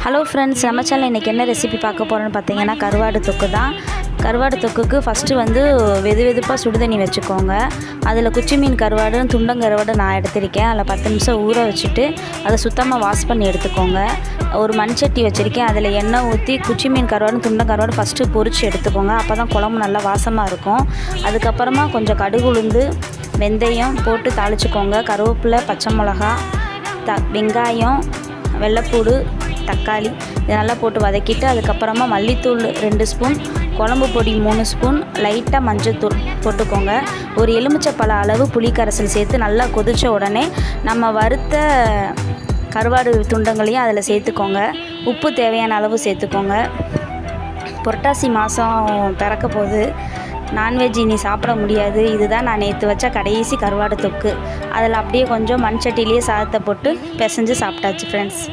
Hello friends, நம்ம channel இன்றைக்கி என்ன ரெசிபி பார்க்க போகிறோன்னு பார்த்தீங்கன்னா கருவாடு தொக்கு தான். கருவாடு தொக்குக்கு ஃபஸ்ட்டு வந்து வெதுப்பாக சுடுதண்ணி வச்சுக்கோங்க. அதில் குச்சி மீன் கருவாடு துண்டங்கருவாடு நான் எடுத்திருக்கேன். அதில் 10 நிமிஷம் ஊற வச்சுட்டு அதை சுத்தமாக வாஷ் பண்ணி எடுத்துக்கோங்க. ஒரு மண்சட்டி வச்சுருக்கேன். அதில் எண்ணெய் ஊற்றி குச்சி மீன் கருவாடு துண்டங்கருவாடு ஃபஸ்ட்டு பொரித்து எடுத்துக்கோங்க. அப்போ தான் குழம்பு நல்லா வாசமாக இருக்கும். அதுக்கப்புறமா கொஞ்சம் கடுகு உளுந்து வெந்தயம் போட்டு தாளிச்சுக்கோங்க. கருவேப்பிலை, பச்சை மிளகா, வெங்காயம், வெள்ளைப்பூடு, தக்காளி இதை நல்லா போட்டு வதக்கிட்டு அதுக்கப்புறமா மல்லித்தூள் 2 ஸ்பூன், குழம்பு பொடி 3 ஸ்பூன், லைட்டாக மஞ்சள்தூள் போட்டுக்கோங்க. ஒரு எலுமிச்சைப்பழ அளவு புளி கரைசல் சேர்த்து நல்லா கொதித்த உடனே நம்ம வறுத்த கருவாடு துண்டங்களையும் அதில் சேர்த்துக்கோங்க. உப்பு தேவையான அளவு சேர்த்துக்கோங்க. புரட்டாசி மாதம் பிறக்க போகுது. நான்வெஜ் இனி சாப்பிட முடியாது. இதுதான் நான் நேற்று வச்ச கடைசி கருவாடு தொக்கு. அதில் அப்படியே கொஞ்சம் மண் சட்டிலேயே சாதத்தை போட்டு பிசைஞ்சு சாப்பிட்டாச்சு ஃப்ரெண்ட்ஸ்.